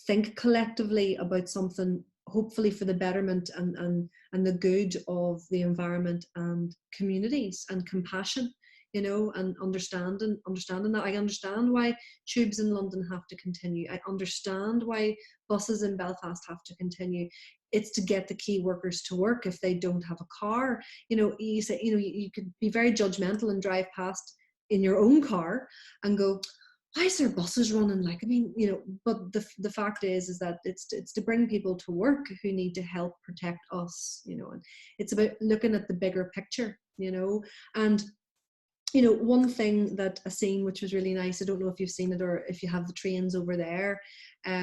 S1: think collectively about something, hopefully for the betterment and the good of the environment and communities, and compassion, and understanding that. I understand why tubes in London have to continue. I understand why buses in Belfast have to continue. It's to get the key workers to work if they don't have a car. You say, you could be very judgmental and drive past in your own car and go, why is there buses running? Like, I mean, but the fact is that it's to bring people to work who need to help protect us, and it's about looking at the bigger picture, and one thing that I seen, which was really nice, I don't know if you've seen it or if you have the trains over there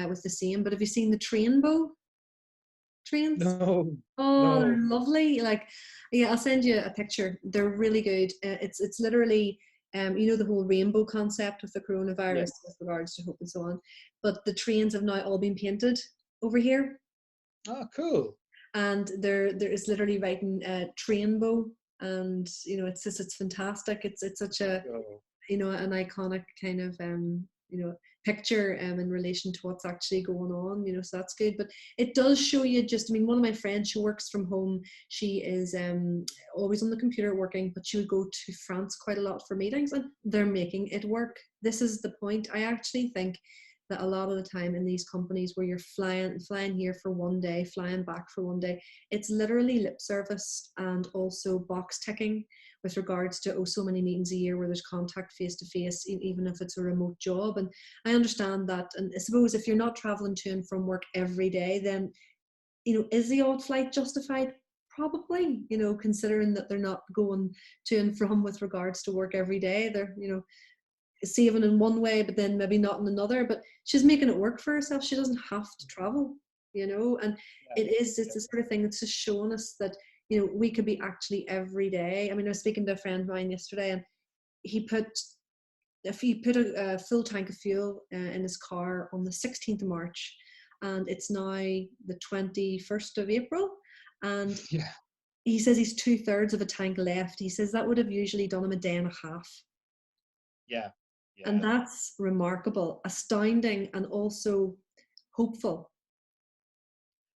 S1: with the same, but have you seen the Trainbow trains?
S2: No,
S1: Oh, they're
S2: no.
S1: lovely. Like, yeah, I'll send you a picture. They're really good. It's literally, the whole rainbow concept with the
S2: Yeah.
S1: coronavirus with regards to hope and so on. But the trains have now all been painted over here,
S2: Oh, cool.
S1: and there is literally writing Trainbow, and it's fantastic. It's such a
S2: Oh,
S1: an iconic kind of picture in relation to what's actually going on, so that's good. But it does show you just, I mean, one of my friends, she works from home. She is always on the computer working, but she would go to France quite a lot for meetings, and they're making it work. This is the point. I actually think that a lot of the time in these companies where you're flying here for one day, flying back for one day, it's literally lip service and also box ticking with regards to so many meetings a year where there's contact face to face, even if it's a remote job. And I understand that, and I suppose if you're not traveling to and from work every day, then is the odd flight justified? Probably, considering that they're not going to and from with regards to work every day. They're saving in one way, but then maybe not in another. But she's making it work for herself. She doesn't have to travel, and
S2: yeah,
S1: it's
S2: yeah,
S1: the sort of thing that's just showing us that we could be actually every day. I mean, I was speaking to a friend of mine yesterday, and he put a full tank of fuel in his car on the 16th of March, and it's now the 21st of April, and
S2: yeah,
S1: he says he's 2/3 of a tank left. He says that would have usually done him a day and a half.
S2: yeah,
S1: And
S2: yeah.
S1: that's remarkable, astounding, and also hopeful.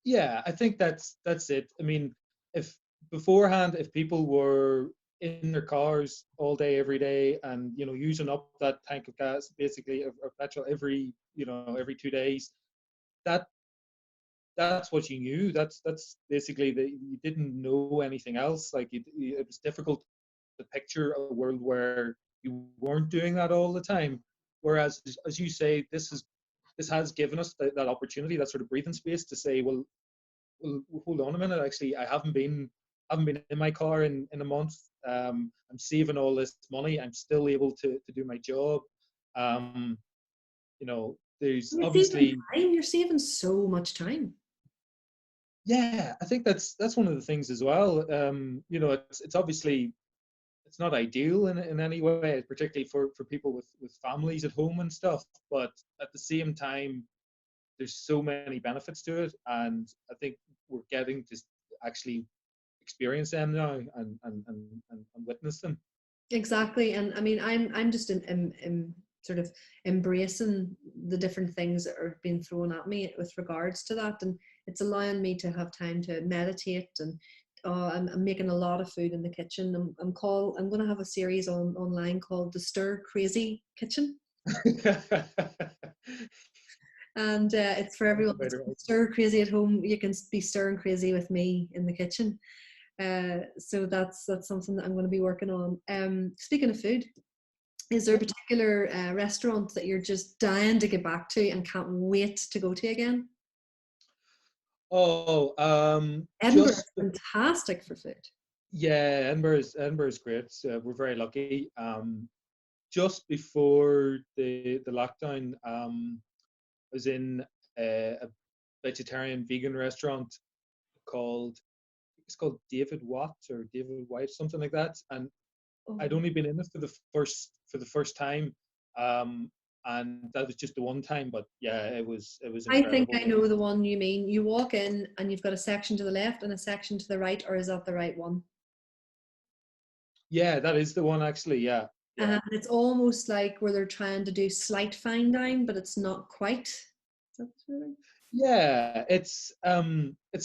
S2: Yeah, I think that's it. I mean, if beforehand, if people were in their cars all day, every day, and using up that tank of gas, basically, of petrol every 2 days, that that's what you knew. That's basically that you didn't know anything else. Like it was difficult to picture a world where you weren't doing that all the time. Whereas, as you say, this has given us that opportunity, that sort of breathing space to say, well, hold on a minute. Actually, I haven't been haven't been in my car in a month. I'm saving all this money. I'm still able to do my job. Um, there's
S1: You're saving
S2: obviously,
S1: time. You're saving so much time.
S2: yeah, I think that's one of the things as well. It's obviously it's not ideal in any way, particularly for people with families at home and stuff. But at the same time, there's so many benefits to it, and I think we're getting to actually experience them now and witness them.
S1: Exactly. And I mean, I'm just in sort of embracing the different things that are being thrown at me with regards to that. And it's allowing me to have time to meditate. And I'm making a lot of food in the kitchen. I'm going to have a series online called The Stir Crazy Kitchen. And it's for everyone that's stir crazy at home. You can be stirring crazy with me in the kitchen. So that's something that I'm going to be working on. Speaking of food, is there a particular restaurant that you're just dying to get back to and can't wait to go to again?
S2: Oh,
S1: Edinburgh is fantastic for food.
S2: Yeah, Edinburgh's great. We're very lucky. Just before the lockdown, I was in a vegetarian vegan restaurant called it's called David Watt or David White, something like that. And I'd only been in it for the first time, and that was just the one time. But yeah, it was
S1: I think
S2: incredible.
S1: I know the one you mean. You walk in and you've got a section to the left and a section to the right, or is that the right one?
S2: Yeah, that is the one actually. Yeah, yeah.
S1: And it's almost like where they're trying to do slight fine dine, but it's not quite. Is that right?
S2: Yeah, it's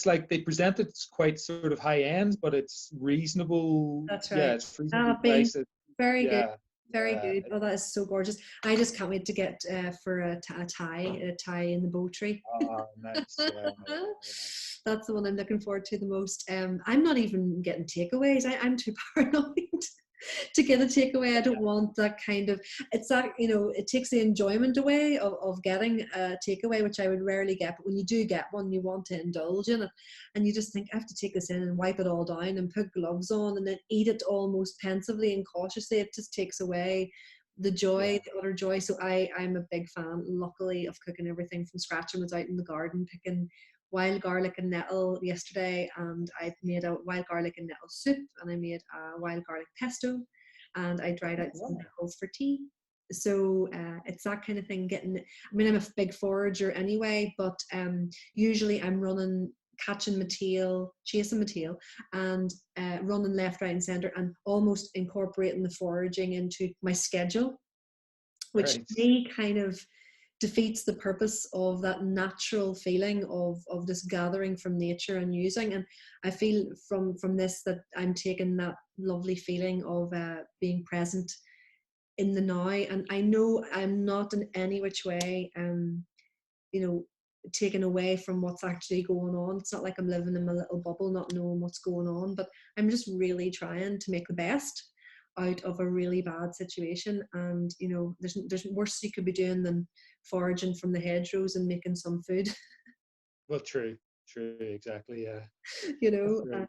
S2: like they present it quite sort of high end, but it's reasonable.
S1: That's
S2: Yeah,
S1: right.
S2: it's reasonably
S1: Been
S2: priced.
S1: very good.
S2: Yeah,
S1: Very
S2: yeah.
S1: good. Oh, that is so gorgeous. I just can't wait to get for a tie in the bow tree.
S2: Oh, nice. Yeah, yeah, yeah.
S1: That's the one I'm looking forward to the most. I'm not even getting takeaways. I'm too paranoid to get a takeaway. I don't want that kind of, it's that, it takes the enjoyment away of getting a takeaway, which I would rarely get. But when you do get one, you want to indulge in it. And you just think, I have to take this in and wipe it all down and put gloves on and then eat it almost pensively and cautiously. It just takes away the joy, the utter joy. So I'm a big fan, luckily, of cooking everything from scratch. I was out in the garden picking wild garlic and nettle yesterday, and I made a wild garlic and nettle soup, and I made a wild garlic pesto, and I dried out some pickles for tea. So it's that kind of thing. I'm a big forager anyway, but usually I'm catching my tail, chasing my tail, and running left, right, and centre, and almost incorporating the foraging into my schedule, which may kind of defeats the purpose of that natural feeling of this gathering from nature and using. And I feel from this that I'm taking that lovely feeling of being present in the now. And I know I'm not in any which way taken away from what's actually going on. It's not like I'm living in my little bubble not knowing what's going on, but I'm just really trying to make the best out of a really bad situation. And there's worse you could be doing than foraging from the hedgerows and making some food.
S2: Well, true, exactly, yeah.
S1: Right.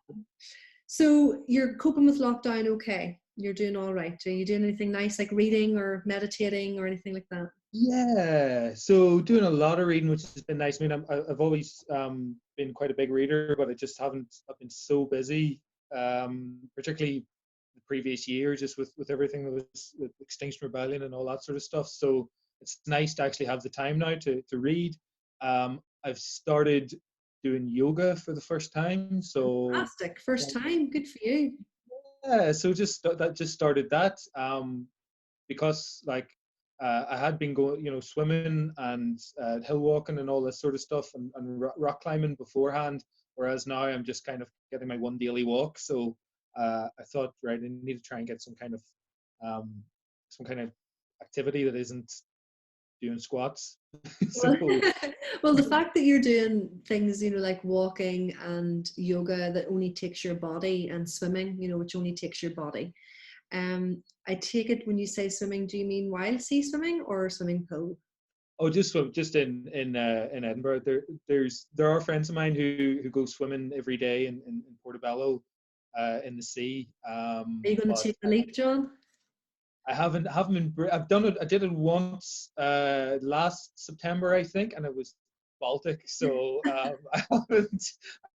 S1: So you're coping with lockdown okay? You're doing all right? Are you doing anything nice like reading or meditating or anything like that?
S2: Yeah, so doing a lot of reading, which has been nice. I mean, I've always been quite a big reader, but I just haven't. I've been so busy, particularly the previous year, just with everything that was with Extinction Rebellion and all that sort of stuff. So it's nice to actually have the time now to read. I've started doing yoga for the first time. So
S1: fantastic, first time, good for you.
S2: Yeah, so just started that because I had been going, swimming and hill walking and all this sort of stuff and rock climbing beforehand, whereas now I'm just kind of getting my one daily walk. So I thought, right, I need to try and get some kind of activity that isn't doing squats. So,
S1: well, the fact that you're doing things, like walking and yoga that only takes your body, and swimming, which only takes your body. I take it when you say swimming, do you mean wild sea swimming or swimming pool?
S2: Oh, just in Edinburgh. There are friends of mine who go swimming every day in Portobello. in the sea.
S1: Are you going to
S2: But
S1: take the leap, John?
S2: I haven't been. I've done it. I did it once last September, I think, and it was Baltic. So I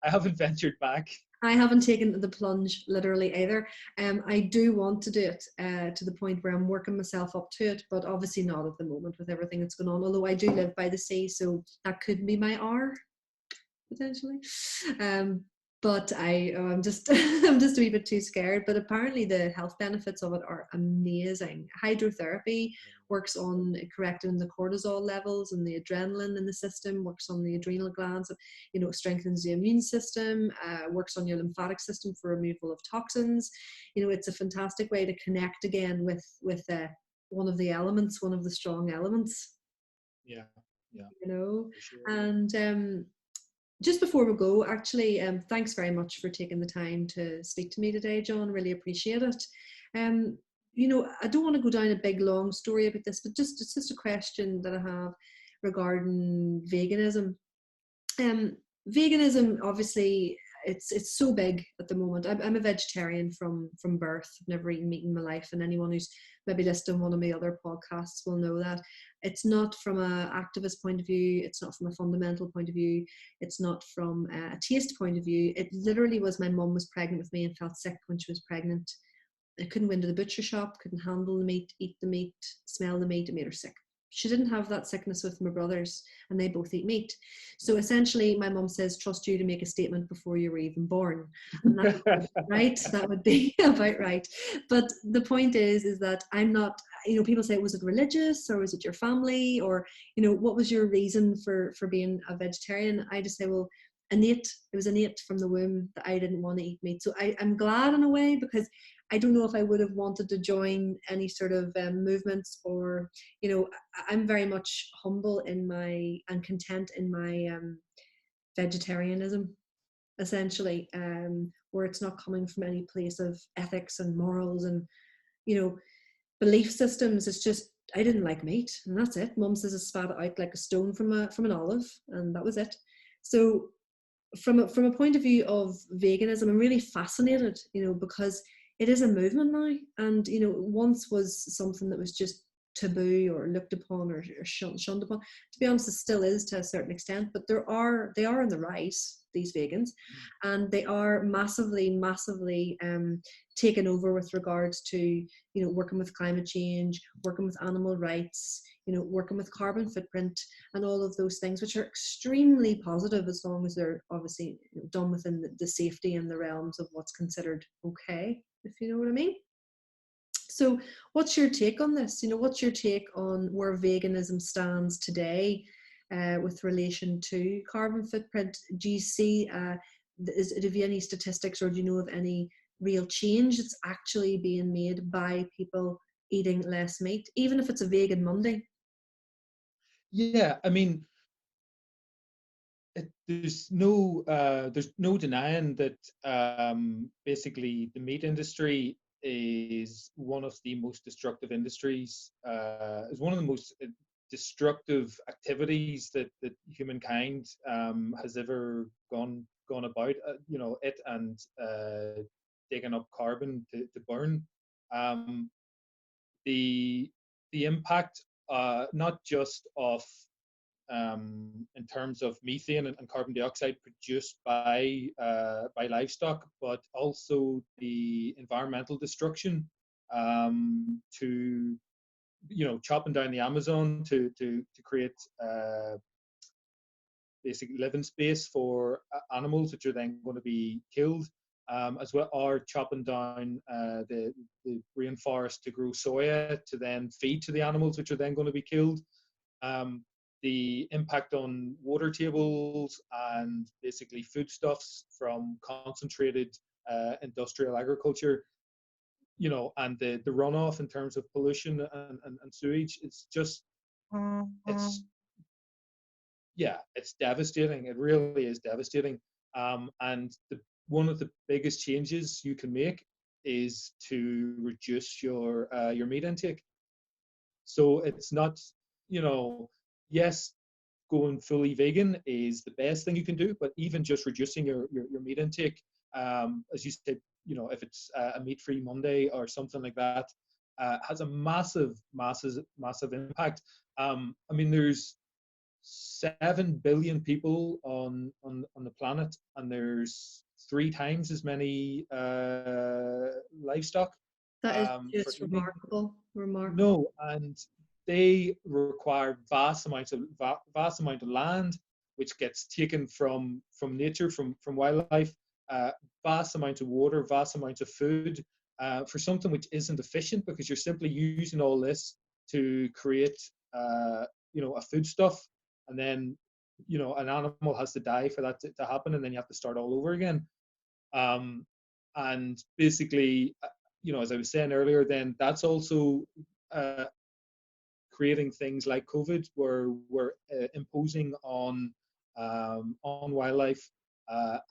S2: haven't ventured back.
S1: I haven't taken the plunge literally either. I do want to do it to the point where I'm working myself up to it, but obviously not at the moment with everything that's going on. Although I do live by the sea, so that could be my R potentially. But I'm just I'm just a wee bit too scared. But apparently the health benefits of it are amazing. Hydrotherapy works on correcting the cortisol levels and the adrenaline in the system, works on the adrenal glands, strengthens the immune system, works on your lymphatic system for removal of toxins. It's a fantastic way to connect again with one of the elements, one of the strong elements.
S2: Yeah, yeah.
S1: Sure. And just before we go, actually, thanks very much for taking the time to speak to me today, John. Really appreciate it. I don't want to go down a big long story about this, but it's just a question that I have regarding veganism. Veganism, obviously, it's so big at the moment. I'm a vegetarian from birth. I've never eaten meat in my life, and anyone who's maybe listened to one of my other podcasts will know that. It's not from an activist point of view. It's not from a fundamental point of view. It's not from a taste point of view. It literally was my mum was pregnant with me and felt sick when she was pregnant. I couldn't go into the butcher shop, couldn't handle the meat, eat the meat, smell the meat. It made her sick. She didn't have that sickness with my brothers, and they both eat meat. So essentially, my mum says, trust you to make a statement before you were even born. And that would be right. That would be about right. But the point is that I'm not, people say, was it religious or was it your family? Or, what was your reason for being a vegetarian? I just say, well, innate. It was innate from the womb that I didn't want to eat meat. So I'm glad in a way, because I don't know if I would have wanted to join any sort of movements, or, I'm very much humble and content in my vegetarianism, essentially, where it's not coming from any place of ethics and morals and, belief systems. It's just, I didn't like meat, and that's it. Mum says I spat it out like a stone from an olive, and that was it. So from a point of view of veganism, I'm really fascinated, because it is a movement now, and once was something that was just taboo or looked upon or shunned upon. To be honest, it still is to a certain extent, but they are on the rise, these vegans, and they are massively taken over with regards to working with climate change, working with animal rights, working with carbon footprint and all of those things, which are extremely positive as long as they're obviously done within the safety and the realms of what's considered okay, if you know what I mean. So what's your take on this? What's your take on where veganism stands today with relation to carbon footprint? Do you see, have you any statistics, or do you know of any real change that's actually being made by people eating less meat, even if it's a vegan Monday?
S2: Yeah, I mean, there's no denying that basically the meat industry is one of the most destructive industries, is one of the most destructive activities that humankind has ever gone about. It and digging up carbon to burn. The impact, not just of in terms of methane and carbon dioxide produced by livestock, but also the environmental destruction, to chopping down the Amazon to create basic living space for animals, which are then going to be killed, as well, or chopping down the rainforest to grow soya to then feed to the animals, which are then going to be killed. The impact on water tables and basically foodstuffs from concentrated industrial agriculture, and the runoff in terms of pollution and sewage. It's just, it's devastating. It really is devastating. And one of the biggest changes you can make is to reduce your meat intake. So it's not, yes, going fully vegan is the best thing you can do, but even just reducing your meat intake as you said, if it's a meat-free Monday or something like that, has a massive impact. I mean, there's 7 billion people on the planet, and there's 3 times as many livestock
S1: That is
S2: for
S1: just
S2: eating.
S1: remarkable, remarkable.
S2: No, and they require vast amount of land, which gets taken from nature, from wildlife, uh, vast amount of water, vast amount of food, for something which isn't efficient, because you're simply using all this to create, a foodstuff, and then, an animal has to die for that to happen, and then you have to start all over again. Um, and basically, as I was saying earlier, then that's also uh, creating things like COVID, where we're imposing on wildlife,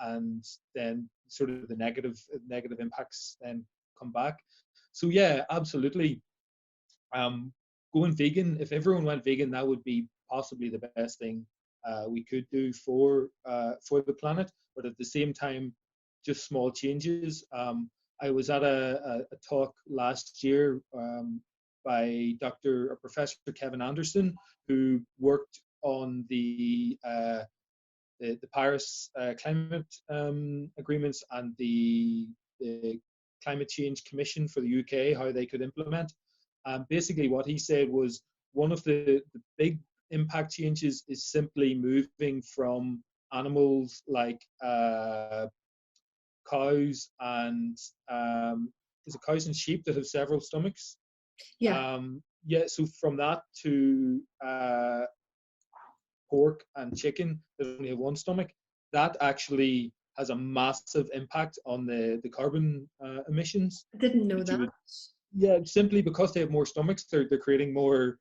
S2: and then sort of the negative impacts then come back. So yeah, absolutely. Um, Going vegan, if everyone went vegan, that would be possibly the best thing we could do for the planet. But at the same time, just small changes. I was at a talk last year by Dr. or Professor Kevin Anderson, who worked on the Paris climate agreements, and the Climate Change Commission for the UK, how they could implement. Basically, what he said was one of the big impact changes is simply moving from animals like cows and is it cows and sheep that have several stomachs?
S1: Yeah,
S2: Yeah, so from that to pork and chicken that only have one stomach, that actually has a massive impact on the carbon emissions
S1: I didn't know
S2: that you
S1: that.
S2: would. Yeah, simply because they have more stomachs, they're creating more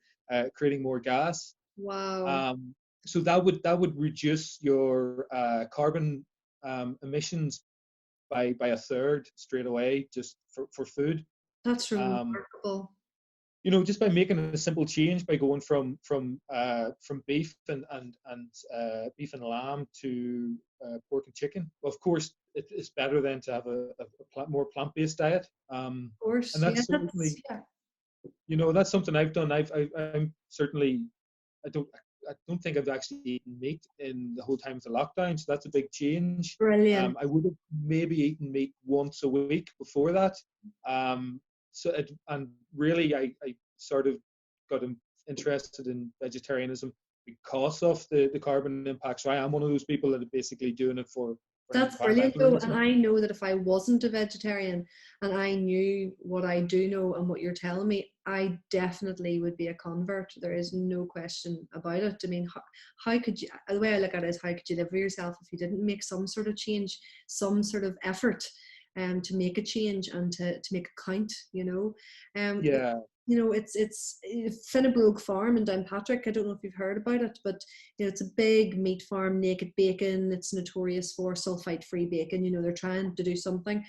S2: gas.
S1: Wow,
S2: Um, so that would reduce your carbon emissions by a third straight away, just for food.
S1: that's
S2: Um,
S1: remarkable.
S2: just by making a simple change, by going from beef and beef and lamb to pork and chicken. Well, of course, it's better then to have a more plant-based diet.
S1: Of course,
S2: And
S1: yeah,
S2: that's
S1: that's
S2: certainly,
S1: yeah.
S2: that's something I've done. I'm certainly, I don't I don't think I've actually eaten meat in the whole time of the lockdown, so that's a big change.
S1: Brilliant.
S2: I would have maybe eaten meat once a week before that. Um, and really, I sort of got interested in vegetarianism because of the carbon impact. So I am one of those people that are basically doing it for an
S1: That's brilliant
S2: environmental
S1: though. And
S2: reason.
S1: I know that if I wasn't a vegetarian and I knew what I do know and what you're telling me, I definitely would be a convert. There is no question about it. I mean, how could you, the way I look at it is, how could you live with yourself if you didn't make some sort of change, some sort of effort to make a change and to make it count, you know?
S2: Yeah.
S1: It's Finnebrogue Farm in Downpatrick. I don't know if you've heard about it, but it's a big meat farm, naked bacon. It's notorious for sulfite-free bacon. They're trying to do something.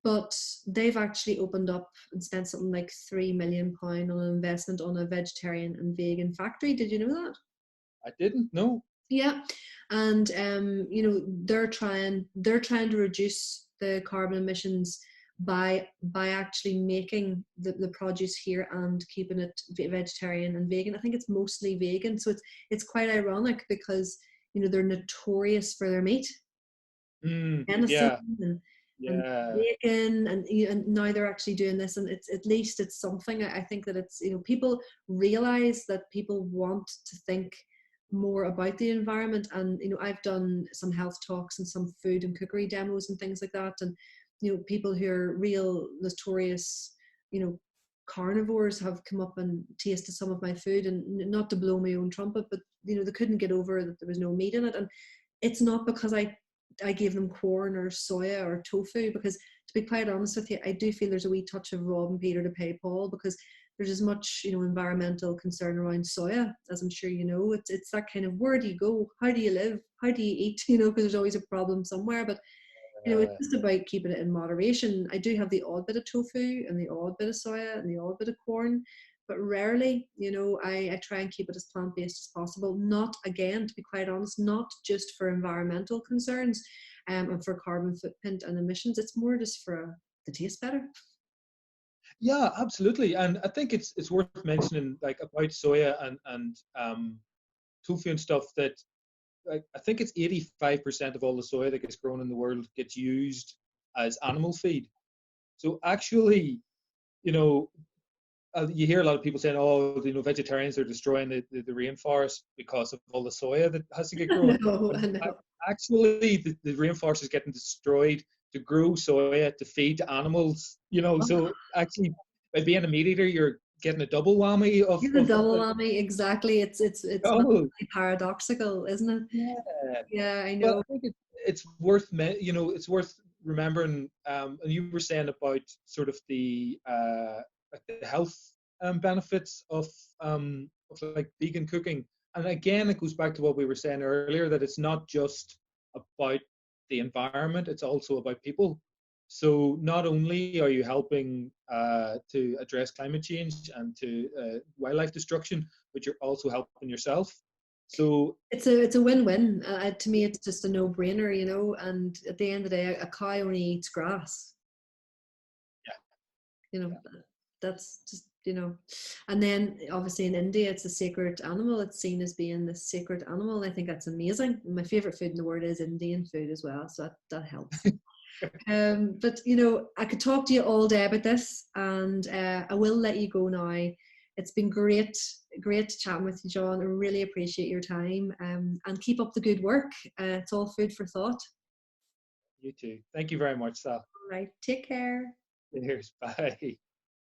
S1: But they've actually opened up and spent something like £3 million on an investment on a vegetarian and vegan factory. Did you know that?
S2: I didn't know.
S1: Yeah, and they're trying to reduce the carbon emissions by actually making the produce here and keeping it vegetarian and vegan. I think it's mostly vegan, so it's quite ironic because they're notorious for their meat, venison
S2: Yeah.
S1: and
S2: Yeah.
S1: bacon, and now they're actually doing this, and it's at least it's something. I think that it's people realize that people want to think more about the environment, and I've done some health talks and some food and cookery demos and things like that, and people who are real notorious carnivores have come up and tasted some of my food, and not to blow my own trumpet, but they couldn't get over that there was no meat in it. And it's not because I gave them corn or soya or tofu, because to be quite honest with you, I do feel there's a wee touch of robbing Peter to pay Paul, because there's as much environmental concern around soya, as I'm sure you know. It's that kind of, where do you go, how do you live, how do you eat, because there's always a problem somewhere. But it's
S2: Uh,
S1: just about keeping it in moderation. I do have the odd bit of tofu and the odd bit of soya and the odd bit of corn, but rarely. I try and keep it as plant-based as possible. Not, again, to be quite honest, not just for environmental concerns and for carbon footprint and emissions. It's more just for the taste better.
S2: Yeah, absolutely. And I think it's worth mentioning, like, about soya and tofu and stuff, that, like, I think it's 85% of all the soya that gets grown in the world gets used as animal feed. So actually, you know, you hear a lot of people saying, "Oh, vegetarians are destroying the rainforest because of all the soya that has to get grown."
S1: No,
S2: But
S1: I know.
S2: actually, the rainforest is getting destroyed to grow soya to feed to animals. So actually, by being a meat eater, you're getting a double whammy of
S1: You're the double whammy, exactly. It's not
S2: oh,
S1: really paradoxical, isn't it?
S2: yeah.
S1: Yeah, I
S2: But
S1: know.
S2: I think it's worth it's worth remembering. And you were saying about sort of like the health benefits of like vegan cooking. And again, it goes back to what we were saying earlier, that it's not just about the environment; it's also about people. So not only are you helping to address climate change and to wildlife destruction, but you're also helping yourself. So
S1: It's a win-win. To me, it's just a no-brainer, And at the end of the day, a cow only eats grass.
S2: yeah,
S1: You know,
S2: yeah.
S1: that's just, And then obviously in India, it's a sacred animal. It's seen as being the sacred animal. I think that's amazing. My favorite food in the world is Indian food as well, so that helps. But I could talk to you all day about this, and I will let you go now. It's been great chatting with you, John. I really appreciate your time, and keep up the good work. It's all food for thought.
S2: You too. Thank you very much, Sal.
S1: All right, take care.
S2: Cheers. Bye.